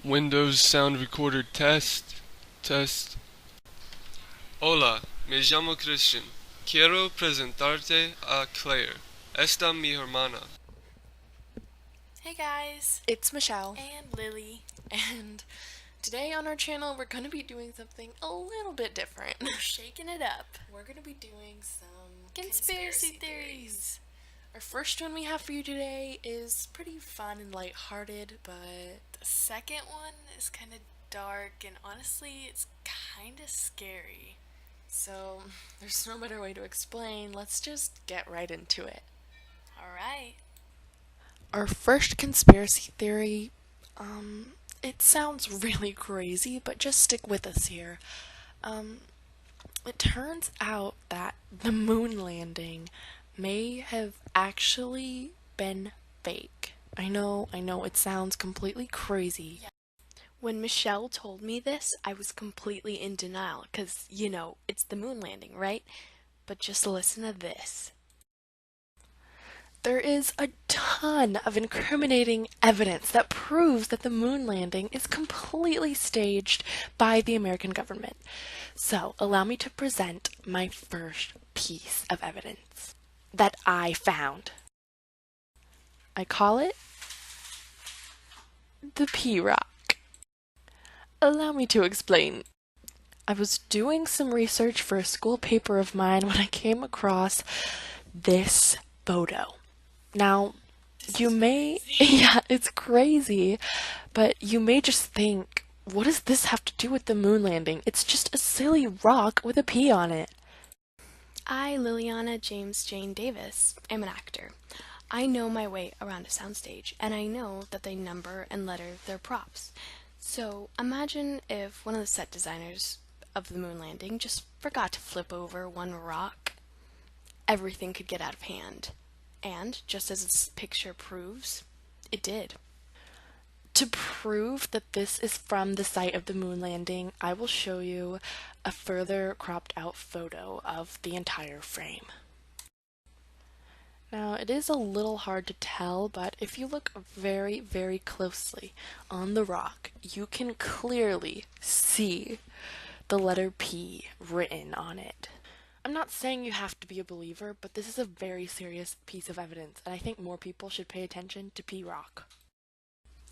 Windows Sound Recorder test. Test. Hola, me llamo Christian. Quiero presentarte a Claire. Esta mi hermana. Hey guys, It's Michelle, and Lily. and today on our channel we're going to be doing something a little bit different. We're shaking it up. We're going to be doing some Conspiracy theories. Our first one we have for you today is pretty fun and lighthearted, but The second one is kind of dark, and honestly, it's kind of scary. so there's no better way to explain. Let's just get right into it. Alright. Our first conspiracy theory, it sounds really crazy, but just stick with us here. It turns out that the moon landing may have actually been fake. I know, it sounds completely crazy. When Michelle told me this, I was completely in denial because, it's the moon landing, right? But just listen to this. There is a ton of incriminating evidence that proves that the moon landing is completely staged by the American government. So, allow me to present my first piece of evidence that I found. I call it the P Rock. Allow me to explain. I was doing some research for a school paper of mine when I came across this photo. Now, you may, yeah, it's crazy, but you may just think, what does this have to do with the moon landing? It's just a silly rock with a P on it. I, Liliana James Jane Davis, am an actor. I know my way around a soundstage, and I know that they number and letter their props. So imagine if one of the set designers of the moon landing just forgot to flip over one rock. Everything could get out of hand. And, just as this picture proves, it did. To prove that this is from the site of the moon landing, I will show you a further cropped out photo of the entire frame. Now, it is a little hard to tell, but if you look very, very closely on the rock, you can clearly see the letter P written on it. I'm not saying you have to be a believer, but this is a very serious piece of evidence, and I think more people should pay attention to P Rock.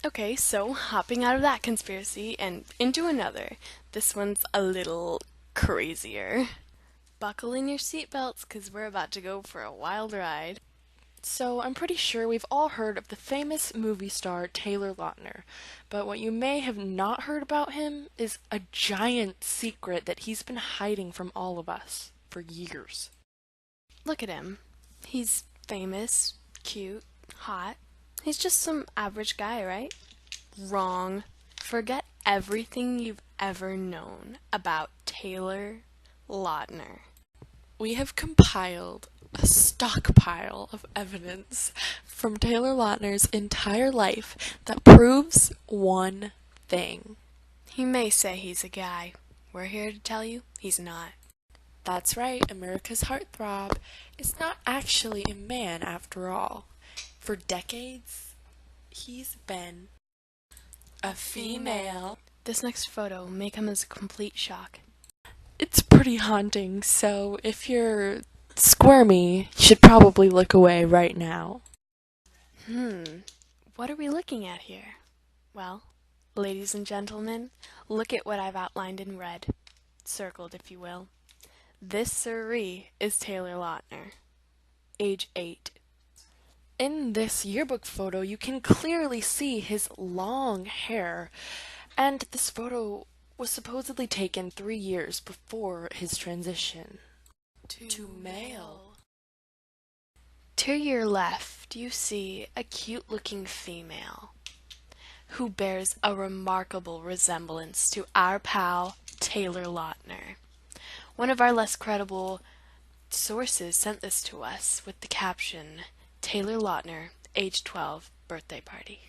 Okay, so hopping out of that conspiracy and into another. This one's a little crazier. Buckle in your seatbelts because we're about to go for a wild ride. So, I'm pretty sure we've all heard of the famous movie star Taylor Lautner, but what you may have not heard about him is a giant secret that he's been hiding from all of us for years. Look at him. He's famous, cute, hot. He's just some average guy, right? Wrong. Forget everything you've ever known about Taylor Lautner. We have compiled a stockpile of evidence from Taylor Lautner's entire life that proves one thing. He may say he's a guy. We're here to tell you he's not. That's right, America's heartthrob is not actually a man after all. For decades, he's been a female. This next photo may come as a complete shock. It's pretty haunting, so if you're squirmy, you should probably look away right now. What are we looking at here? Well, ladies and gentlemen, look at what I've outlined in red, circled if you will. This siree is Taylor Lautner, age 8. In this yearbook photo, you can clearly see his long hair, and this photo was supposedly taken 3 years before his transition to male. To your left, you see a cute-looking female who bears a remarkable resemblance to our pal Taylor Lautner. One of our less credible sources sent this to us with the caption, Taylor Lautner, age 12, birthday party.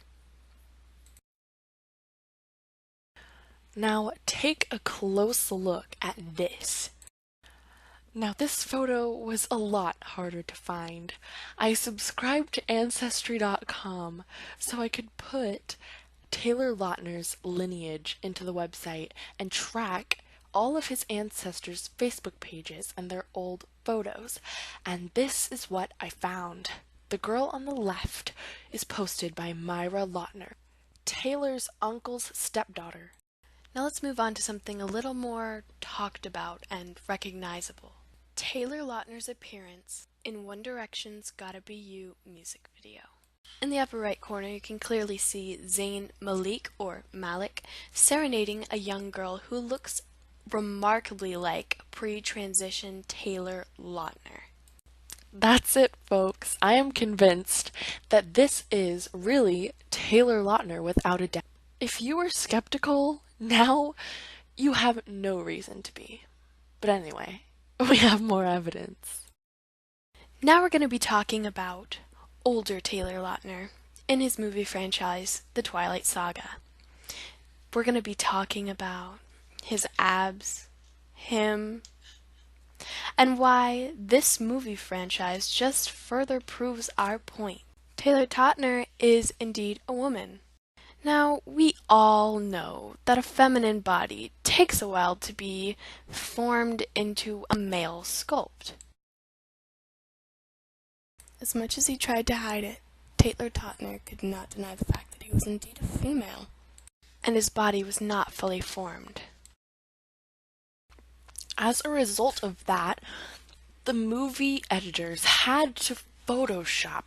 Now take a close look at this. Now this photo was a lot harder to find. I subscribed to Ancestry.com so I could put Taylor Lautner's lineage into the website and track all of his ancestors' Facebook pages and their old photos. And this is what I found. The girl on the left is posted by Myra Lautner, Taylor's uncle's stepdaughter. Now let's move on to something a little more talked about and recognizable. Taylor Lautner's appearance in One Direction's Gotta Be You music video. In the upper right corner, you can clearly see Zayn Malik serenading a young girl who looks remarkably like pre-transition Taylor Lautner. That's it, folks. I am convinced that this is really Taylor Lautner without a doubt. If you were skeptical, now you have no reason to be. But anyway, we have more evidence. Now we're going to be talking about older Taylor Lautner in his movie franchise, The Twilight Saga. We're going to be talking about his abs, him, and why this movie franchise just further proves our point. Taylor Lautner is indeed a woman. Now, we all know that a feminine body takes a while to be formed into a male sculpt. As much as he tried to hide it, Taylor Lautner could not deny the fact that he was indeed a female, and his body was not fully formed. As a result of that, the movie editors had to Photoshop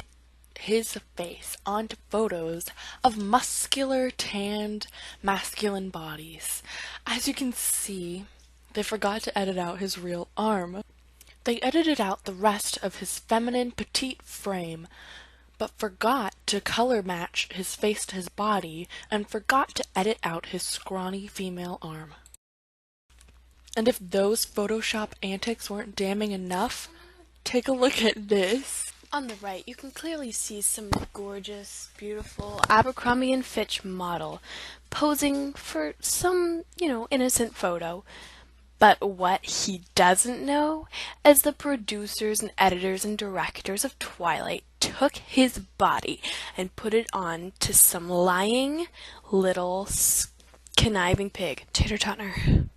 his face onto photos of muscular, tanned, masculine bodies. As you can see, they forgot to edit out his real arm. They edited out the rest of his feminine, petite frame, but forgot to color match his face to his body, and forgot to edit out his scrawny female arm. And if those Photoshop antics weren't damning enough, take a look at this. On the right, you can clearly see some gorgeous, beautiful Abercrombie & Fitch model posing for some, innocent photo. But what he doesn't know is the producers and editors and directors of Twilight took his body and put it on to some lying little conniving pig. Taylor Lautner.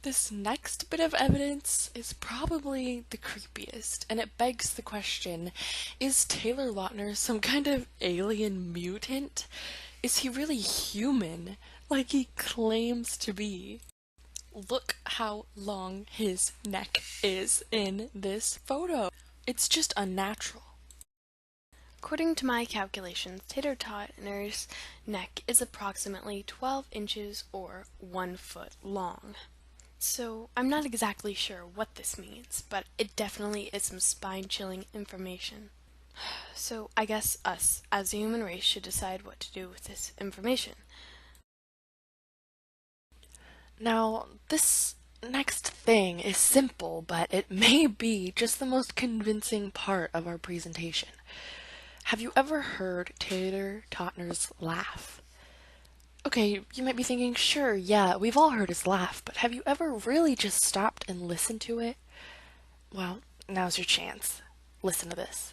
This next bit of evidence is probably the creepiest, and it begs the question, is Taylor Lautner some kind of alien mutant? Is he really human, like he claims to be? Look how long his neck is in this photo. It's just unnatural. According to my calculations, Taylor Lautner's neck is approximately 12 inches or 1 foot long. So I'm not exactly sure what this means, but it definitely is some spine-chilling information. So I guess us, as a human race, should decide what to do with this information. Now, this next thing is simple, but it may be just the most convincing part of our presentation. Have you ever heard Taylor Lautner's laugh? Okay, you might be thinking, sure, yeah, we've all heard his laugh, but have you ever really just stopped and listened to it? Well, now's your chance. Listen to this.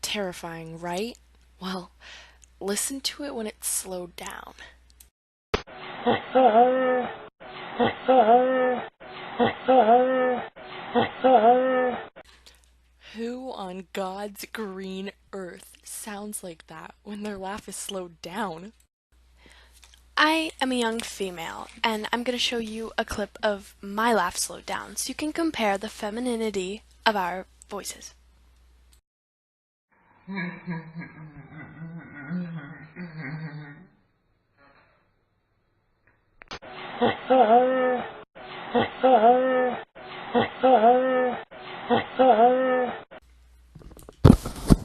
Terrifying, right? Well, listen to it when it's slowed down. Who on God's green earth sounds like that when their laugh is slowed down? I am a young female, and I'm going to show you a clip of my laugh slowed down so you can compare the femininity of our voices.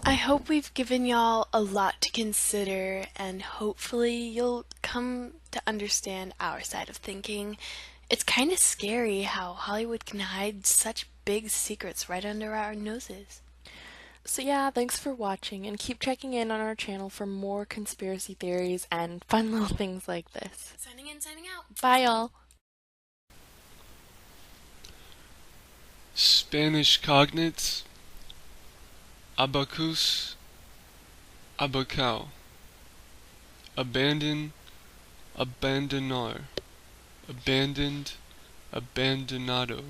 I hope we've given y'all a lot to consider, and hopefully you'll come to understand our side of thinking. It's kind of scary how Hollywood can hide such big secrets right under our noses. So yeah, thanks for watching, and keep checking in on our channel for more conspiracy theories and fun little things like this. Signing in, signing out. Bye, y'all! Spanish cognates, abacus, abacao. Abandon, abandonar. Abandoned, abandonado.